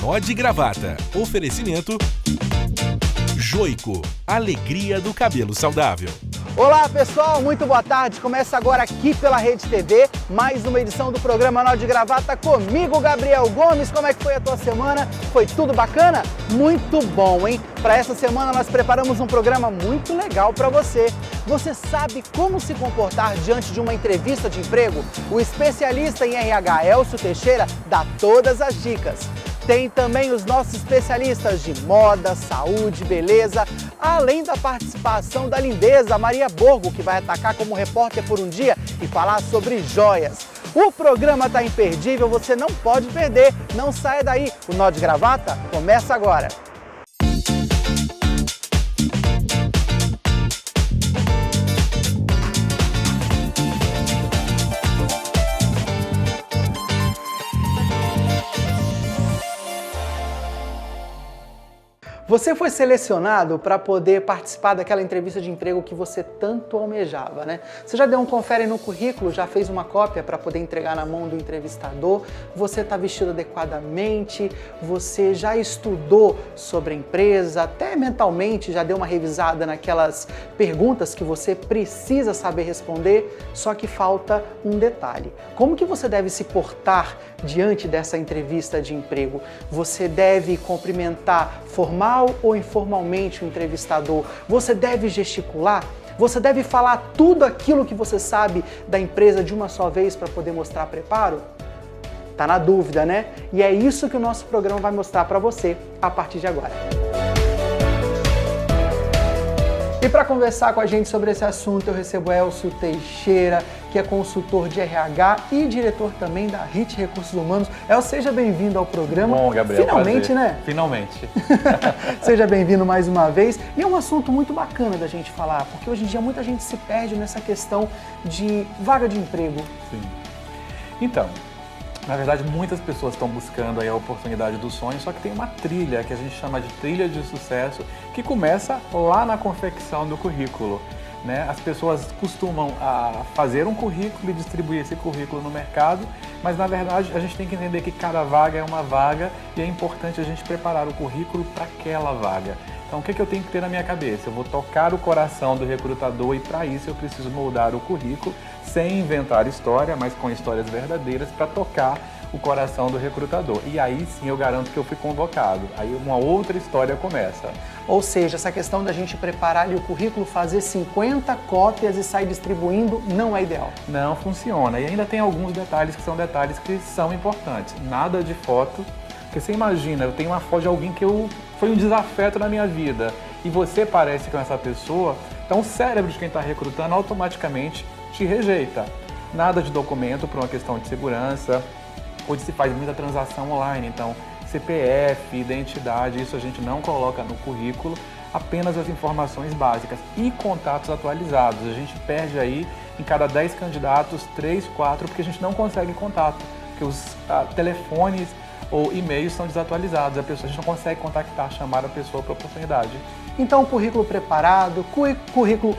Nó de Gravata. Oferecimento Joico, alegria do cabelo saudável. Olá pessoal, muito boa tarde. Começa agora aqui pela Rede TV, mais uma edição do programa Nó de Gravata comigo, Gabriel Gomes. Como é que foi a tua semana? Foi tudo bacana? Muito bom, hein? Para essa semana nós preparamos um programa muito legal para você. Você sabe como se comportar diante de uma entrevista de emprego? O especialista em RH, Elcio Teixeira, dá todas as dicas. Tem também os nossos especialistas de moda, saúde, beleza, além da participação da lindeza Maria Borgo, que vai atacar como repórter por um dia e falar sobre joias. O programa tá imperdível, você não pode perder, não saia daí. O Nó de Gravata começa agora. Você foi selecionado para poder participar daquela entrevista de emprego que você tanto almejava, né? Você já deu um confere no currículo, já fez uma cópia para poder entregar na mão do entrevistador, você está vestido adequadamente, você já estudou sobre a empresa, até mentalmente já deu uma revisada naquelas perguntas que você precisa saber responder, só que falta um detalhe. Como que você deve se portar diante dessa entrevista de emprego? Você deve cumprimentar formal ou informalmente o entrevistador? Você deve gesticular? Você deve falar tudo aquilo que você sabe da empresa de uma só vez para poder mostrar preparo? Tá na dúvida, né? E é isso que o nosso programa vai mostrar para você a partir de agora. E para conversar com a gente sobre esse assunto, eu recebo Elcio Teixeira, que é consultor de RH e diretor também da HIT Recursos Humanos. Elcio, seja bem-vindo ao programa. Bom, Gabriel, finalmente, prazer. Né? Finalmente. Seja bem-vindo mais uma vez. E é um assunto muito bacana da gente falar, porque hoje em dia muita gente se perde nessa questão de vaga de emprego. Sim. Então, na verdade, muitas pessoas estão buscando aí a oportunidade do sonho, só que tem uma trilha que a gente chama de trilha de sucesso, que começa lá na confecção do currículo, né? As pessoas costumam fazer um currículo e distribuir esse currículo no mercado, mas na verdade a gente tem que entender que cada vaga é uma vaga e é importante a gente preparar o currículo para aquela vaga. Então, o que eu tenho que ter na minha cabeça? Eu vou tocar o coração do recrutador e para isso eu preciso moldar o currículo sem inventar história, mas com histórias verdadeiras para tocar o coração do recrutador. E aí sim eu garanto que eu fui convocado. Aí uma outra história começa. Ou seja, essa questão da gente preparar ali o currículo, fazer 50 cópias e sair distribuindo não é ideal. Não funciona. E ainda tem alguns detalhes que são importantes. Nada de foto. Porque você imagina, eu tenho uma foto de alguém que foi um desafeto na minha vida e você parece com essa pessoa, então o cérebro de quem está recrutando automaticamente te rejeita. Nada de documento por uma questão de segurança, onde se faz muita transação online, então CPF, identidade, isso a gente não coloca no currículo, apenas as informações básicas e contatos atualizados. A gente perde aí, em cada 10 candidatos, 3, 4, porque a gente não consegue contato, porque os telefones ou e-mails são desatualizados, a gente não consegue contactar, chamar a pessoa para a oportunidade. Então, currículo preparado, currículo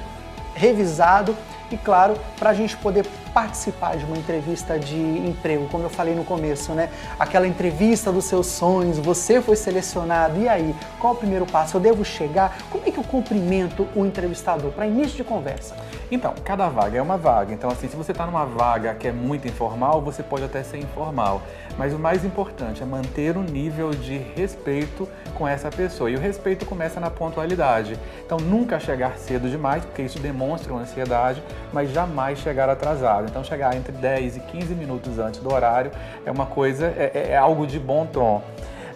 revisado e, claro, para a gente poder participar de uma entrevista de emprego, como eu falei no começo, né? Aquela entrevista dos seus sonhos, você foi selecionado, e aí? Qual o primeiro passo? Eu devo chegar? Como é que eu cumprimento o entrevistador para início de conversa? Então, cada vaga é uma vaga. Então, assim, se você está numa vaga que é muito informal, você pode até ser informal. Mas o mais importante é manter o nível de respeito com essa pessoa. E o respeito começa na pontualidade. Então, nunca chegar cedo demais, porque isso demonstra uma ansiedade, mas jamais chegar atrasado. Então, chegar entre 10 e 15 minutos antes do horário é uma coisa, é algo de bom tom.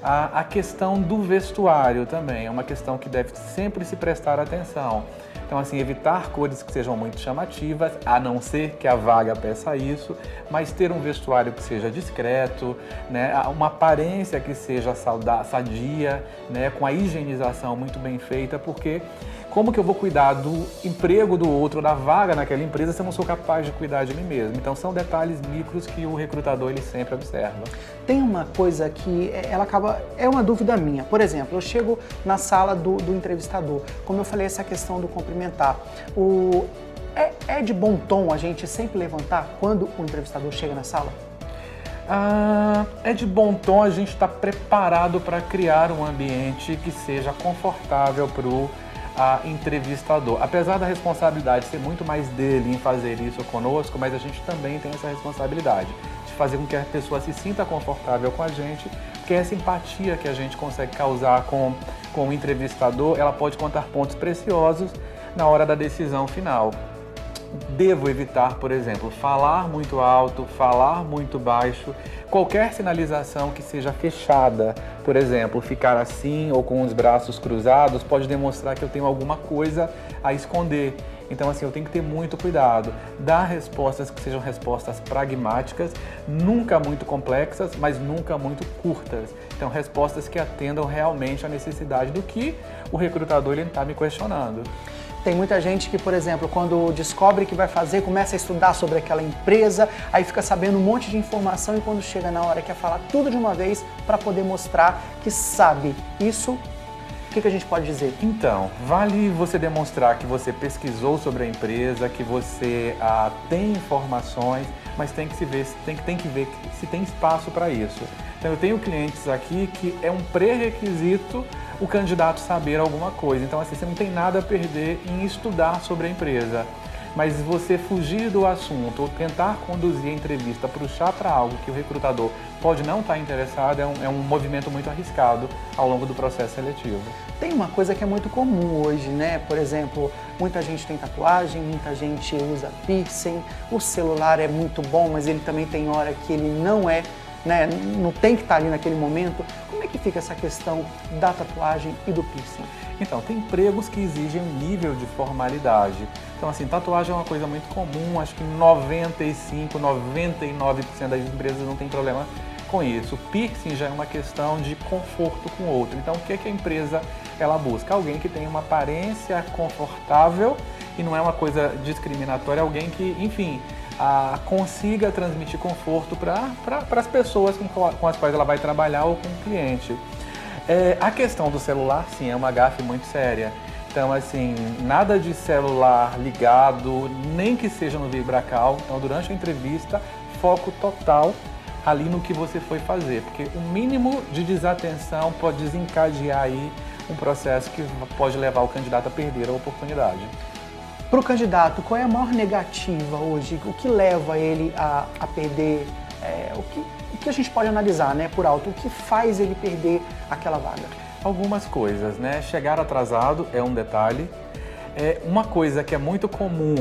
A questão do vestuário também é uma questão que deve sempre se prestar atenção. Então, assim, evitar cores que sejam muito chamativas, a não ser que a vaga peça isso, mas ter um vestuário que seja discreto, né? Uma aparência que seja sadia, né? Com a higienização muito bem feita, porque como que eu vou cuidar do emprego do outro, da vaga naquela empresa, se eu não sou capaz de cuidar de mim mesmo? Então, são detalhes micros que o recrutador ele sempre observa. Tem uma coisa que é uma dúvida minha. Por exemplo, eu chego na sala do entrevistador, como eu falei, essa questão do cumprimentar. É de bom tom a gente sempre levantar quando o entrevistador chega na sala? É de bom tom a gente estar preparado para criar um ambiente que seja confortável para o entrevistador. Apesar da responsabilidade ser muito mais dele em fazer isso conosco, mas a gente também tem essa responsabilidade de fazer com que a pessoa se sinta confortável com a gente, porque essa empatia que a gente consegue causar com o entrevistador, ela pode contar pontos preciosos na hora da decisão final. Devo evitar, por exemplo, falar muito alto, falar muito baixo, qualquer sinalização que seja fechada, por exemplo, ficar assim ou com os braços cruzados, pode demonstrar que eu tenho alguma coisa a esconder. Então, assim, eu tenho que ter muito cuidado, dar respostas que sejam respostas pragmáticas, nunca muito complexas, mas nunca muito curtas. Então, respostas que atendam realmente à necessidade do que o recrutador está me questionando. Tem muita gente que, por exemplo, quando descobre que vai fazer, começa a estudar sobre aquela empresa, aí fica sabendo um monte de informação e quando chega na hora quer falar tudo de uma vez para poder mostrar que sabe. Isso, o que a gente pode dizer? Então, vale você demonstrar que você pesquisou sobre a empresa, que você tem informações, mas tem que ver se tem espaço para isso. Então, eu tenho clientes aqui que é um pré-requisito o candidato saber alguma coisa. Então, assim, você não tem nada a perder em estudar sobre a empresa. Mas você fugir do assunto ou tentar conduzir a entrevista, puxar para algo que o recrutador pode não estar interessado, é um movimento muito arriscado ao longo do processo seletivo. Tem uma coisa que é muito comum hoje, né? Por exemplo, muita gente tem tatuagem, muita gente usa piercing, o celular é muito bom, mas ele também tem hora que ele não é, né? Não tem que estar ali naquele momento. Como é que fica essa questão da tatuagem e do piercing? Então, tem empregos que exigem um nível de formalidade. Então, assim, tatuagem é uma coisa muito comum, acho que 95, 99% das empresas não tem problema com isso. O piercing já é uma questão de conforto com o outro. Então, o que é que a empresa ela busca? Alguém que tenha uma aparência confortável e não é uma coisa discriminatória, alguém que, enfim, consiga transmitir conforto para as pessoas com as quais ela vai trabalhar ou com o cliente. A questão do celular, sim, é uma gafe muito séria. Então, assim, nada de celular ligado, nem que seja no vibracal. Então, durante a entrevista, foco total ali no que você foi fazer, porque o mínimo de desatenção pode desencadear aí um processo que pode levar o candidato a perder a oportunidade. Para o candidato, qual é a maior negativa hoje? O que leva ele a perder? O que a gente pode analisar, né, por alto? O que faz ele perder aquela vaga? Algumas coisas, né? Chegar atrasado é um detalhe. Uma coisa que é muito comum,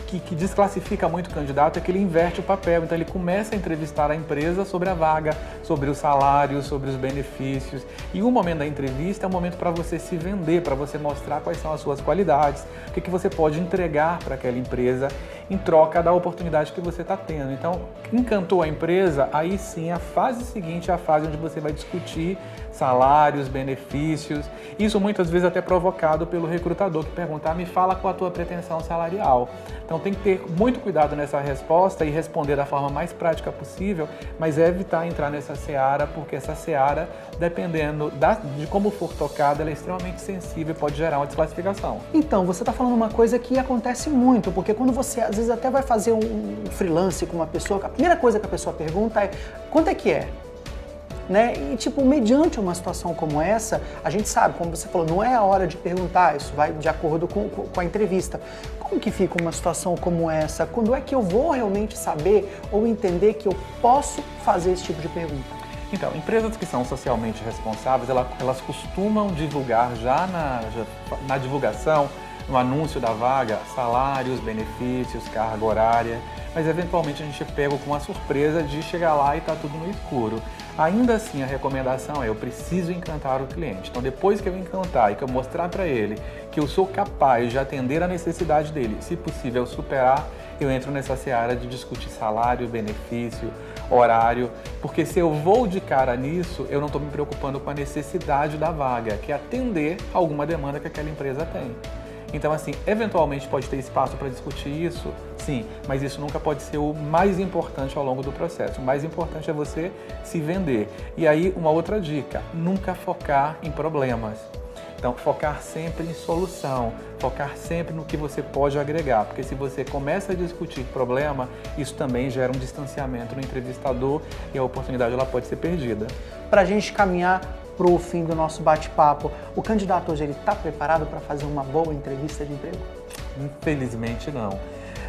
que desclassifica muito o candidato, é que ele inverte o papel. Então ele começa a entrevistar a empresa sobre a vaga, sobre os salários, sobre os benefícios. E o momento da entrevista é um momento para você se vender, para você mostrar quais são as suas qualidades, o que você pode entregar para aquela empresa em troca da oportunidade que você está tendo. Então, encantou a empresa, aí sim a fase seguinte é a fase onde você vai discutir salários, benefícios. Isso muitas vezes até provocado pelo recrutador que pergunta, me fala qual a tua pretensão salarial. Então tem que ter muito cuidado nessa resposta e responder da forma mais prática possível, mas evitar entrar nessa seara, porque essa seara, dependendo de como for tocada, ela é extremamente sensível e pode gerar uma desclassificação. Então, você está falando uma coisa que acontece muito, porque quando você às vezes até vai fazer um freelance com uma pessoa, a primeira coisa que a pessoa pergunta é, quanto é que é? Né? E tipo, mediante uma situação como essa, a gente sabe, como você falou, não é a hora de perguntar, isso vai de acordo com a entrevista. Como que fica uma situação como essa? Quando é que eu vou realmente saber ou entender que eu posso fazer esse tipo de pergunta? Então, empresas que são socialmente responsáveis, elas costumam divulgar já na divulgação, no anúncio da vaga, salários, benefícios, carga horária, mas eventualmente a gente pega com uma surpresa de chegar lá e tá tudo no escuro. Ainda assim, a recomendação é eu preciso encantar o cliente. Então, depois que eu encantar e que eu mostrar para ele que eu sou capaz de atender a necessidade dele, se possível superar, eu entro nessa seara de discutir salário, benefício, horário, porque se eu vou de cara nisso, eu não estou me preocupando com a necessidade da vaga, que é atender alguma demanda que aquela empresa tem. Então, assim, eventualmente pode ter espaço para discutir isso, sim, mas isso nunca pode ser o mais importante ao longo do processo. O mais importante é você se vender. E aí, uma outra dica, nunca focar em problemas. Então, focar sempre em solução, focar sempre no que você pode agregar, porque se você começa a discutir problema, isso também gera um distanciamento no entrevistador e a oportunidade ela pode ser perdida. Para a gente caminhar para o fim do nosso bate-papo, o candidato hoje está preparado para fazer uma boa entrevista de emprego? Infelizmente não.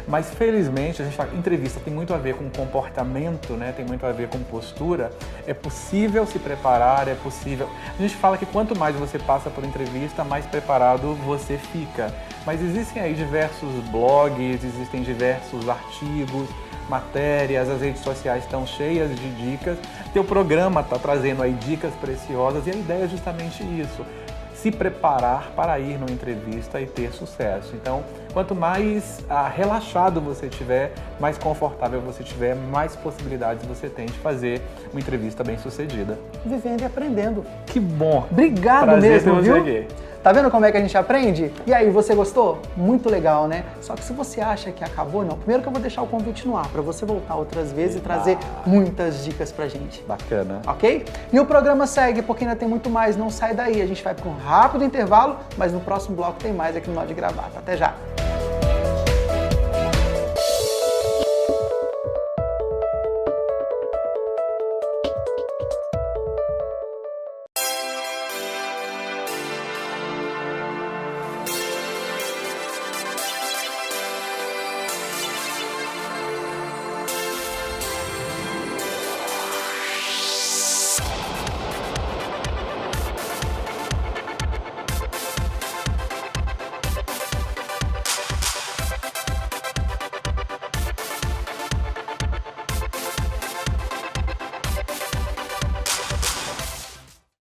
Mas felizmente, entrevista tem muito a ver com comportamento, né? Tem muito a ver com postura. É possível se preparar, é possível. A gente fala que quanto mais você passa por entrevista, mais preparado você fica. Mas existem aí diversos blogs, existem diversos artigos, matérias, as redes sociais estão cheias de dicas. Teu programa está trazendo aí dicas preciosas e a ideia é justamente isso. Se preparar para ir numa entrevista e ter sucesso. Então, quanto mais relaxado você estiver, mais confortável você estiver, mais possibilidades você tem de fazer uma entrevista bem sucedida. Vivendo e aprendendo. Que bom! Obrigado Prazer mesmo, viu? aqui. Tá vendo como é que a gente aprende? E aí, você gostou? Muito legal, né? Só que se você acha que acabou, não. Primeiro que eu vou deixar o convite no ar, para você voltar outras vezes e trazer muitas dicas pra gente. Bacana. Ok? E o programa segue, porque ainda tem muito mais, não sai daí. A gente vai para um rápido intervalo, mas no próximo bloco tem mais aqui no Nó de Gravata. Até já!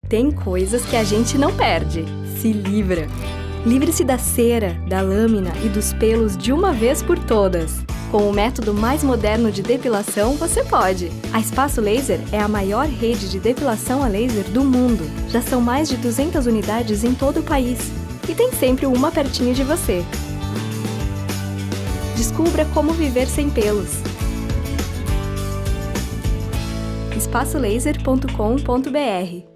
Tem coisas que a gente não perde. Se livra. Livre-se da cera, da lâmina e dos pelos de uma vez por todas. Com o método mais moderno de depilação, você pode. A Espaço Laser é a maior rede de depilação a laser do mundo. Já são mais de 200 unidades em todo o país. E tem sempre uma pertinho de você. Descubra como viver sem pelos. espacolaser.com.br.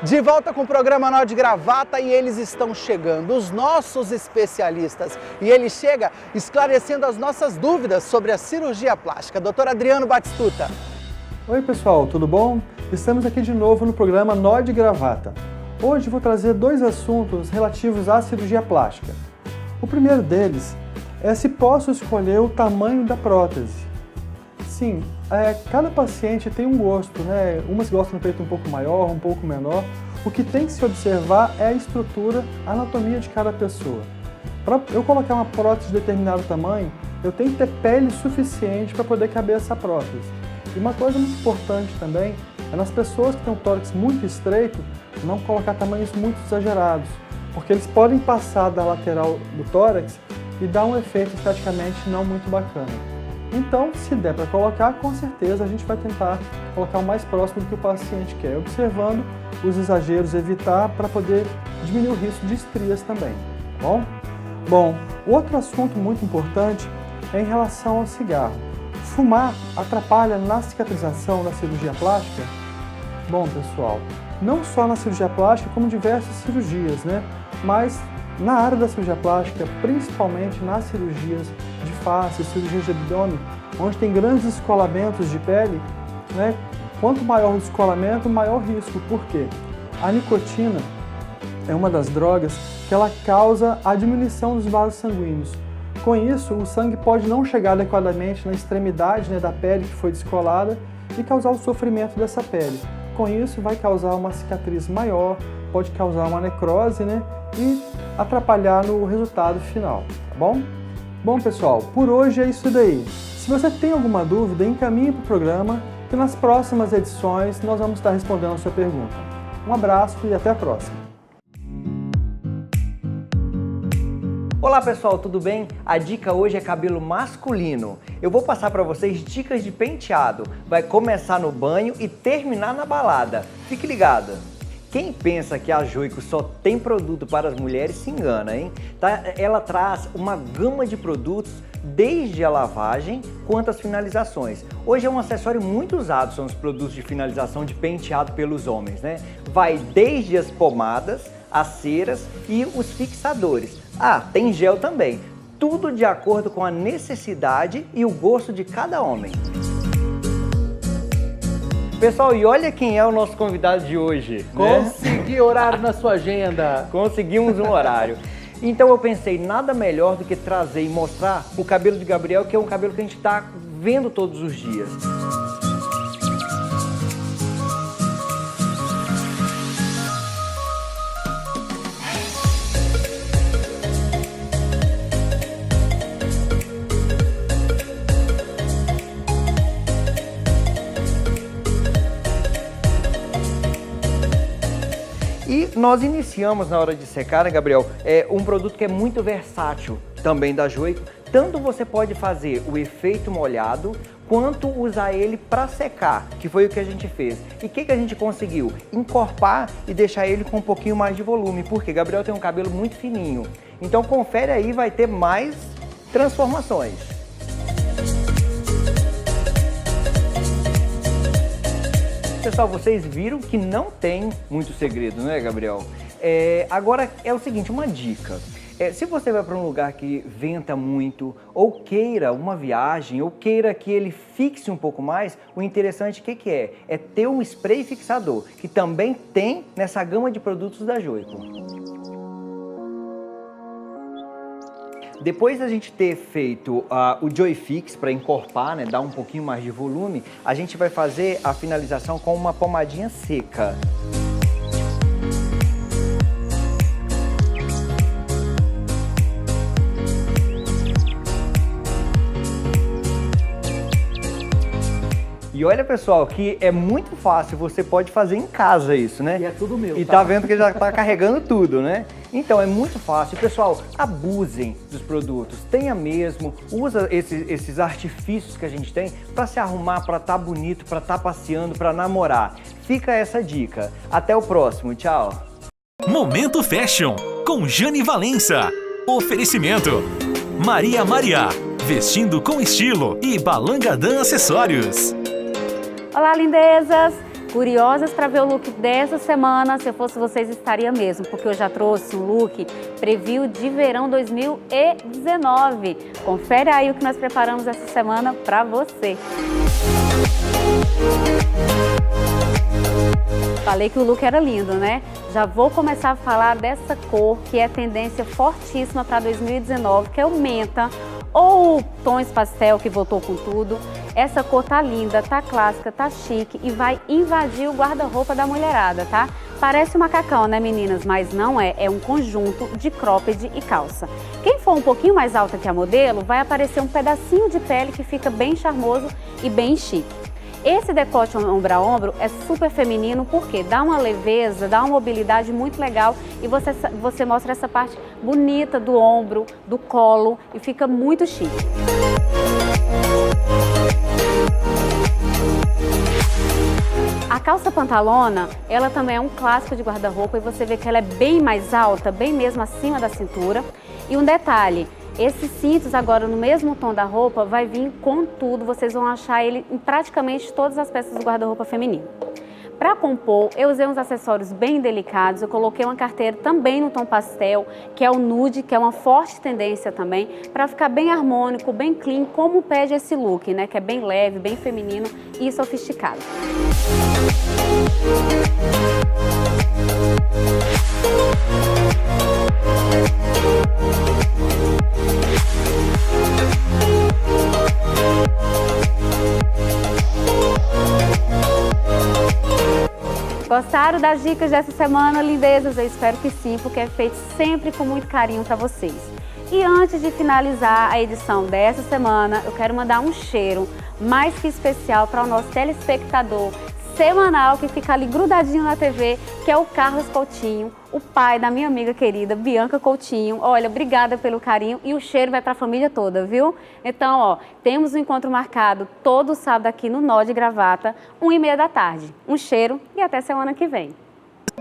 De volta com o programa Nó de Gravata e eles estão chegando, os nossos especialistas. E ele chega esclarecendo as nossas dúvidas sobre a cirurgia plástica. Dr. Adriano Batistuta. Oi pessoal, tudo bom? Estamos aqui de novo no programa Nó de Gravata. Hoje vou trazer dois assuntos relativos à cirurgia plástica. O primeiro deles é se posso escolher o tamanho da prótese. Sim, cada paciente tem um gosto, né? Umas gostam do peito um pouco maior, um pouco menor. O que tem que se observar é a estrutura, a anatomia de cada pessoa. Para eu colocar uma prótese de determinado tamanho, eu tenho que ter pele suficiente para poder caber essa prótese. E uma coisa muito importante também é nas pessoas que têm um tórax muito estreito, não colocar tamanhos muito exagerados, porque eles podem passar da lateral do tórax e dar um efeito esteticamente não muito bacana. Então, se der para colocar, com certeza a gente vai tentar colocar o mais próximo do que o paciente quer, observando os exageros, evitar para poder diminuir o risco de estrias também, tá bom? Bom, outro assunto muito importante é em relação ao cigarro. Fumar atrapalha na cicatrização da cirurgia plástica? Bom, pessoal, não só na cirurgia plástica, como diversas cirurgias, né? Mas na área da cirurgia plástica, principalmente nas cirurgias de face, cirurgias de abdômen, onde tem grandes descolamentos de pele, né? Quanto maior o descolamento, maior o risco. Por quê? A nicotina é uma das drogas que ela causa a diminuição dos vasos sanguíneos. Com isso, o sangue pode não chegar adequadamente na extremidade, né, da pele que foi descolada e causar o sofrimento dessa pele. Com isso, vai causar uma cicatriz maior, pode causar uma necrose, né, e atrapalhar no resultado final, tá bom? Bom, pessoal, por hoje é isso daí. Se você tem alguma dúvida, encaminhe para o programa, que nas próximas edições nós vamos estar respondendo a sua pergunta. Um abraço e até a próxima. Olá pessoal, tudo bem? A dica hoje é cabelo masculino. Eu vou passar para vocês dicas de penteado. Vai começar no banho e terminar na balada. Fique ligado! Quem pensa que a Joico só tem produto para as mulheres se engana, hein? Ela traz uma gama de produtos desde a lavagem quanto as finalizações. Hoje é um acessório muito usado, são os produtos de finalização de penteado pelos homens, né? Vai desde as pomadas, as ceras e os fixadores. Ah, tem gel também. Tudo de acordo com a necessidade e o gosto de cada homem. Pessoal, e olha quem é o nosso convidado de hoje. Consegui horário na sua agenda. Conseguimos um horário. Então eu pensei, nada melhor do que trazer e mostrar o cabelo de Gabriel, que é um cabelo que a gente está vendo todos os dias. E nós iniciamos na hora de secar, né, Gabriel, um produto que é muito versátil também da Joico. Tanto você pode fazer o efeito molhado, quanto usar ele para secar, que foi o que a gente fez. E o que a gente conseguiu? Encorpar e deixar ele com um pouquinho mais de volume, porque Gabriel tem um cabelo muito fininho. Então confere aí, vai ter mais transformações. Pessoal, vocês viram que não tem muito segredo, né, Gabriel? Agora é o seguinte, uma dica. Se você vai para um lugar que venta muito, ou queira uma viagem, ou queira que ele fixe um pouco mais, o interessante o que é? É ter um spray fixador, que também tem nessa gama de produtos da Joico. Depois da gente ter feito o Joy Fix para encorpar, né, dar um pouquinho mais de volume, a gente vai fazer a finalização com uma pomadinha seca. E olha, pessoal, que é muito fácil, você pode fazer em casa isso, né? E é tudo meu, E tá vendo que já tá carregando tudo, né? Então é muito fácil. Pessoal, abusem dos produtos, tenha mesmo, usa esses artifícios que a gente tem para se arrumar, para estar bonito, para estar passeando, para namorar. Fica essa dica. Até o próximo, tchau! Momento Fashion, com Jane Valença. Oferecimento Maria Maria, vestindo com estilo, e Balangadã Acessórios. Olá, lindezas! Curiosas para ver o look dessa semana? Se eu fosse vocês, estaria mesmo, porque eu já trouxe um look preview de verão 2019. Confere aí o que nós preparamos essa semana para você. Falei que o look era lindo, né? Já vou começar a falar dessa cor que é tendência fortíssima para 2019, que é o menta, ou tons pastel, que voltou com tudo. Essa cor tá linda, tá clássica, tá chique e vai invadir o guarda-roupa da mulherada, tá? Parece um macacão, né, meninas? Mas não é, é um conjunto de cropped e calça. Quem for um pouquinho mais alta que a modelo, vai aparecer um pedacinho de pele que fica bem charmoso e bem chique. Esse decote ombro a ombro é super feminino porque dá uma leveza, dá uma mobilidade muito legal e você mostra essa parte bonita do ombro, do colo e fica muito chique. A calça pantalona, ela também é um clássico de guarda-roupa e você vê que ela é bem mais alta, bem mesmo acima da cintura. E um detalhe, esses cintos agora no mesmo tom da roupa vai vir com tudo, vocês vão achar ele em praticamente todas as peças do guarda-roupa feminino. Para compor, eu usei uns acessórios bem delicados, eu coloquei uma carteira também no tom pastel, que é o nude, que é uma forte tendência também, para ficar bem harmônico, bem clean, como pede esse look, né? Que é bem leve, bem feminino e sofisticado. Gostaram das dicas dessa semana, lindezas? Eu espero que sim, porque é feito sempre com muito carinho para vocês. E antes de finalizar a edição dessa semana, eu quero mandar um cheiro mais que especial para o nosso telespectador semanal que fica ali grudadinho na TV, que é o Carlos Coutinho, o pai da minha amiga querida Bianca Coutinho. Olha, obrigada pelo carinho e o cheiro vai para a família toda, viu? Então, ó, temos um encontro marcado todo sábado aqui no Nó de Gravata, 1h30 da tarde. Um cheiro e até semana que vem.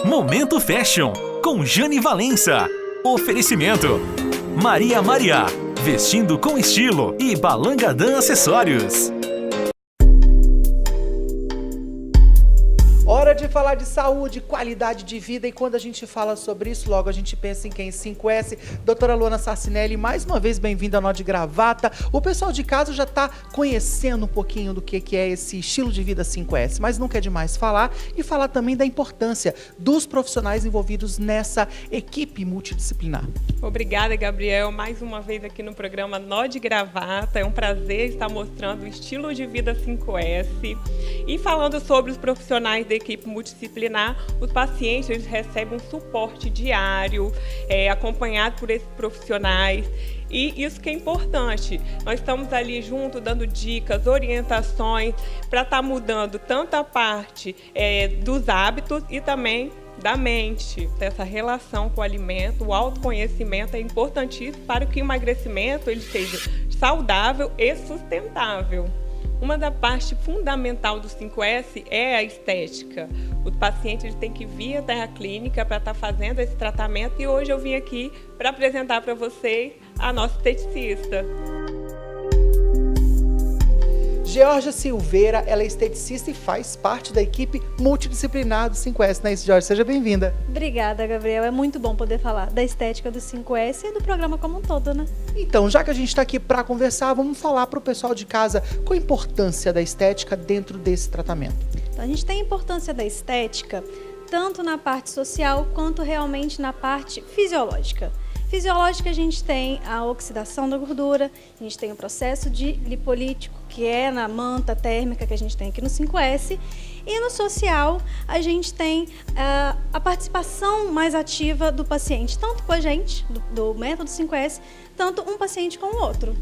Momento Fashion, com Jane Valença. Oferecimento Maria Maria, Vestindo com Estilo e Balangadã Acessórios. Hora de falar de saúde, qualidade de vida, e quando a gente fala sobre isso, logo a gente pensa em quem? 5S. Doutora Luana Sarcinelli, mais uma vez bem-vinda ao Nó de Gravata. O pessoal de casa já está conhecendo um pouquinho do que é esse estilo de vida 5S, mas nunca é demais falar e falar também da importância dos profissionais envolvidos nessa equipe multidisciplinar. Obrigada, Gabriel, mais uma vez aqui no programa Nó de Gravata. É um prazer estar mostrando o estilo de vida 5S e falando sobre os profissionais da equipe multidisciplinar. Os pacientes eles recebem um suporte diário, acompanhado por esses profissionais. E isso que é importante, nós estamos ali junto dando dicas, orientações para estar mudando tanto a parte dos hábitos e também da mente. Essa relação com o alimento, o autoconhecimento é importantíssimo para que o emagrecimento ele seja saudável e sustentável. Uma da parte fundamental do 5S é a estética. O paciente ele tem que vir até a clínica para estar fazendo esse tratamento e hoje eu vim aqui para apresentar para vocês a nossa esteticista. Georgia Silveira, ela é esteticista e faz parte da equipe multidisciplinar do 5S, não é isso, Georgia? Seja bem-vinda. Obrigada, Gabriel. É muito bom poder falar da estética do 5S e do programa como um todo, né? Então, já que a gente está aqui para conversar, vamos falar para o pessoal de casa qual a importância da estética dentro desse tratamento. Então, a gente tem a importância da estética tanto na parte social quanto realmente na parte fisiológica. Fisiológica, a gente tem a oxidação da gordura, a gente tem o processo de lipolítico, que é na manta térmica que a gente tem aqui no 5S. E no social, a gente tem a participação mais ativa do paciente, tanto com a gente, do método 5S, tanto um paciente com o outro.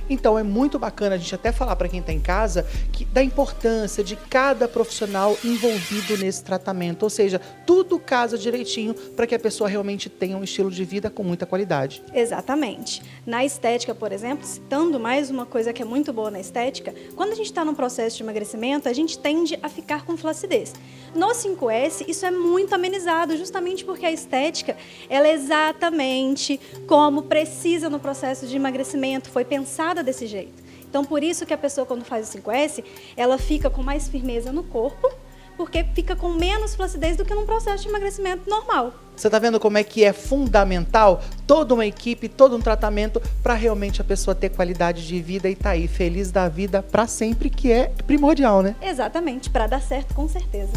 Então é muito bacana a gente até falar para quem está em casa da importância de cada profissional envolvido nesse tratamento, ou seja, tudo casa direitinho para que a pessoa realmente tenha um estilo de vida com muita qualidade. Exatamente. Na estética, por exemplo, citando mais uma coisa que é muito boa na estética, quando a gente está num processo de emagrecimento, a gente tende a ficar com flacidez. No 5S, isso é muito amenizado, justamente porque a estética ela é exatamente como precisa no processo de emagrecimento, foi pensada desse jeito. Então, por isso que a pessoa, quando faz o 5S, ela fica com mais firmeza no corpo, porque fica com menos flacidez do que num processo de emagrecimento normal. Você está vendo como é que é fundamental toda uma equipe, todo um tratamento para realmente a pessoa ter qualidade de vida e tá aí feliz da vida para sempre, que é primordial, né? Exatamente, para dar certo, com certeza.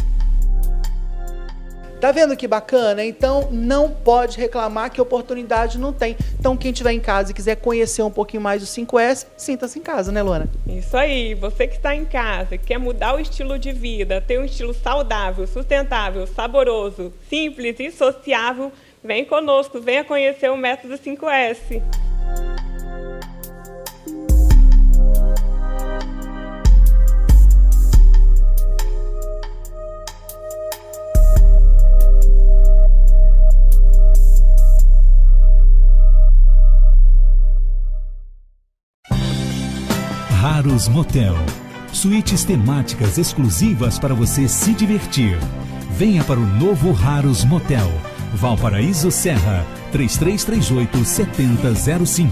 Tá vendo que bacana? Então não pode reclamar que oportunidade não tem. Então quem estiver em casa e quiser conhecer um pouquinho mais do 5S, sinta-se em casa, né, Luana? Isso aí, você que está em casa, quer mudar o estilo de vida, ter um estilo saudável, sustentável, saboroso, simples e sociável, vem conosco, venha conhecer o método 5S. Harus Motel. Suítes temáticas exclusivas para você se divertir. Venha para o novo Harus Motel. Valparaíso Serra, 3338-7005.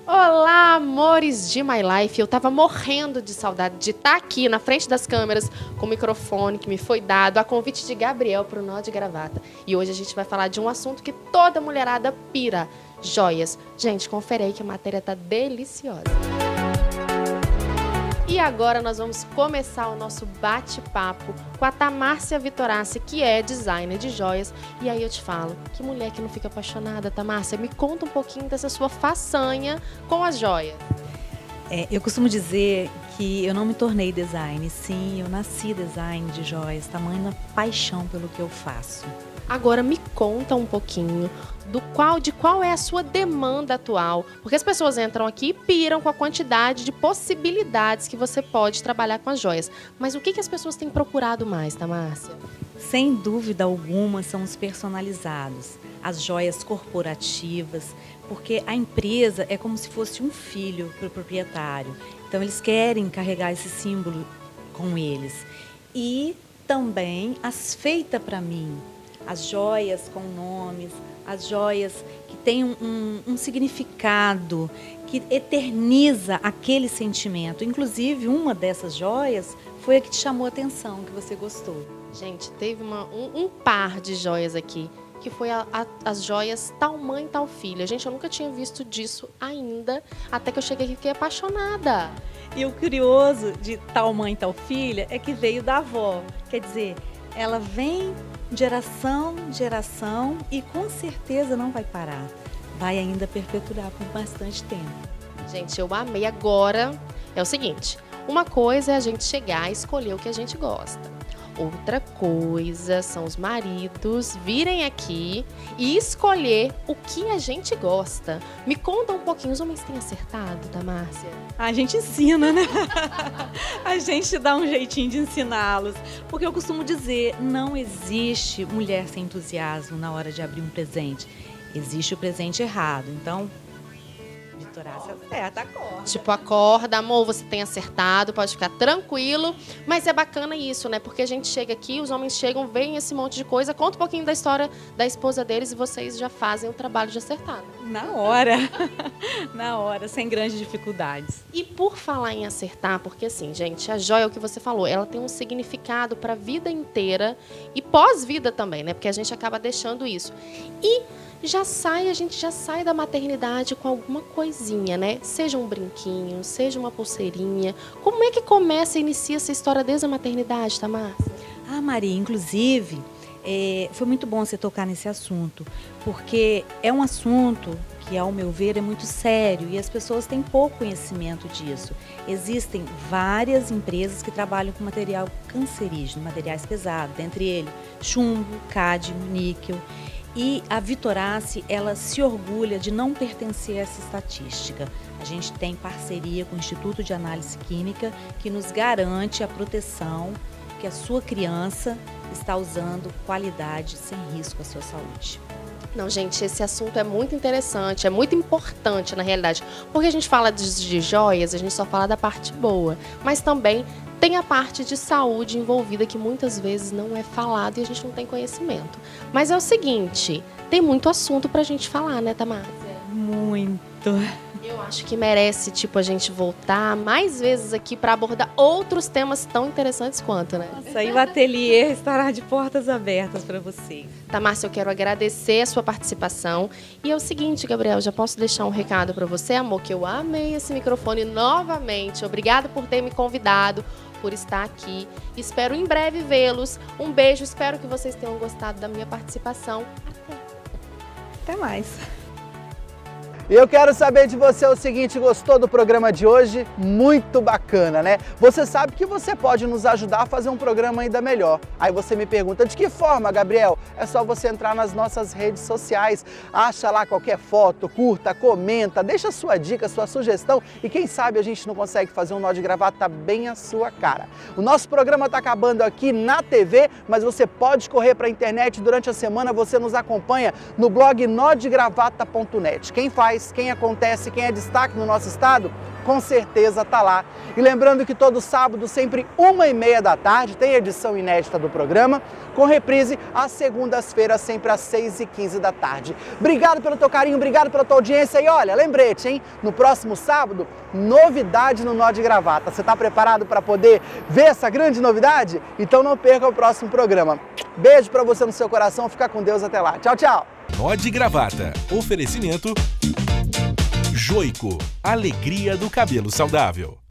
Olá, amores de My Life. Eu tava morrendo de saudade de estar aqui na frente das câmeras com o microfone que me foi dado a convite de Gabriel para o Nó de Gravata. E hoje a gente vai falar de um assunto que toda mulherada pira: joias. Gente, confere aí que a matéria tá deliciosa. E agora nós vamos começar o nosso bate-papo com a Tamárcia Vitorassi, que é designer de joias. E aí eu te falo, que mulher que não fica apaixonada, Tamárcia? Me conta um pouquinho dessa sua façanha com as joias. Eu costumo dizer que eu não me tornei design, sim, eu nasci design de joias, tamanha paixão pelo que eu faço. Agora me conta um pouquinho de qual é a sua demanda atual, porque as pessoas entram aqui e piram com a quantidade de possibilidades que você pode trabalhar com as joias. Mas o que as pessoas têm procurado mais, tá, Márcia? Sem dúvida alguma, são os personalizados, as joias corporativas, porque a empresa é como se fosse um filho para o proprietário. Então, eles querem carregar esse símbolo com eles. E também as feitas para mim, as joias com nomes, as joias que têm um significado, que eterniza aquele sentimento. Inclusive, uma dessas joias foi a que te chamou a atenção, que você gostou. Gente, teve um par de joias aqui, que foi as joias tal mãe, tal filha. Gente, eu nunca tinha visto disso ainda, até que eu cheguei aqui e fiquei apaixonada. E o curioso de tal mãe, tal filha é que veio da avó. Quer dizer, ela vem geração em geração e com certeza não vai parar. Vai ainda perpetuar por bastante tempo. Gente, eu amei. Agora é o seguinte, uma coisa é a gente chegar e escolher o que a gente gosta. Outra coisa são os maridos virem aqui e escolher o que a gente gosta. Me conta um pouquinho, os homens têm acertado, tá, Márcia? A gente ensina, né? A gente dá um jeitinho de ensiná-los. Porque eu costumo dizer, não existe mulher sem entusiasmo na hora de abrir um presente. Existe o presente errado. Então, Vitorácia acerta, acorda. Tipo, acorda, amor, você tem acertado, pode ficar tranquilo. Mas é bacana isso, né? Porque a gente chega aqui, os homens chegam, veem esse monte de coisa, conta um pouquinho da história da esposa deles e vocês já fazem o trabalho de acertar. Na hora. Na hora, sem grandes dificuldades. E por falar em acertar, porque assim, gente, a joia é o que você falou, ela tem um significado para a vida inteira e pós-vida também, né? Porque a gente acaba deixando isso. E a gente já sai da maternidade com alguma coisinha, né? Seja um brinquinho, seja uma pulseirinha. Como é que começa e inicia essa história desde a maternidade, Tamar? Ah, Maria, inclusive, foi muito bom você tocar nesse assunto, porque é um assunto que, ao meu ver, é muito sério e as pessoas têm pouco conhecimento disso. Existem várias empresas que trabalham com material cancerígeno, materiais pesados, dentre eles chumbo, cádmio, níquel. E a Vitorácia, ela se orgulha de não pertencer a essa estatística. A gente tem parceria com o Instituto de Análise Química, que nos garante a proteção que a sua criança está usando qualidade, sem risco à sua saúde. Não, gente, esse assunto é muito interessante, é muito importante na realidade, porque a gente fala de joias, a gente só fala da parte boa, mas também tem a parte de saúde envolvida que muitas vezes não é falado e a gente não tem conhecimento. Mas é o seguinte, tem muito assunto pra gente falar, né, Tamar? Muito. Eu acho que merece, a gente voltar mais vezes aqui para abordar outros temas tão interessantes quanto, né? Nossa, e o ateliê estará de portas abertas para vocês. Tá, Márcia, eu quero agradecer a sua participação. E é o seguinte, Gabriel, já posso deixar um recado para você, amor, que eu amei esse microfone novamente. Obrigada por ter me convidado, por estar aqui. Espero em breve vê-los. Um beijo, espero que vocês tenham gostado da minha participação. Até mais. E eu quero saber de você o seguinte, gostou do programa de hoje? Muito bacana, né? Você sabe que você pode nos ajudar a fazer um programa ainda melhor. Aí você me pergunta, de que forma, Gabriel? É só você entrar nas nossas redes sociais, acha lá qualquer foto, curta, comenta, deixa sua dica, sua sugestão e quem sabe a gente não consegue fazer um nó de gravata bem à sua cara. O nosso programa está acabando aqui na TV, mas você pode correr para a internet durante a semana, você nos acompanha no blog nodegravata.net. Quem faz, quem acontece, quem é destaque no nosso estado, com certeza está lá. E lembrando que todo sábado, sempre 1h30 da tarde, tem edição inédita do programa, com reprise às segundas-feiras, sempre às 6h15 da tarde. Obrigado pelo teu carinho, obrigado pela tua audiência e olha, lembrete, hein? No próximo sábado, novidade no Nó de Gravata. Você está preparado para poder ver essa grande novidade? Então não perca o próximo programa. Beijo para você no seu coração, fica com Deus, até lá. Tchau, tchau! Nó de Gravata. Oferecimento Joico, alegria do cabelo saudável.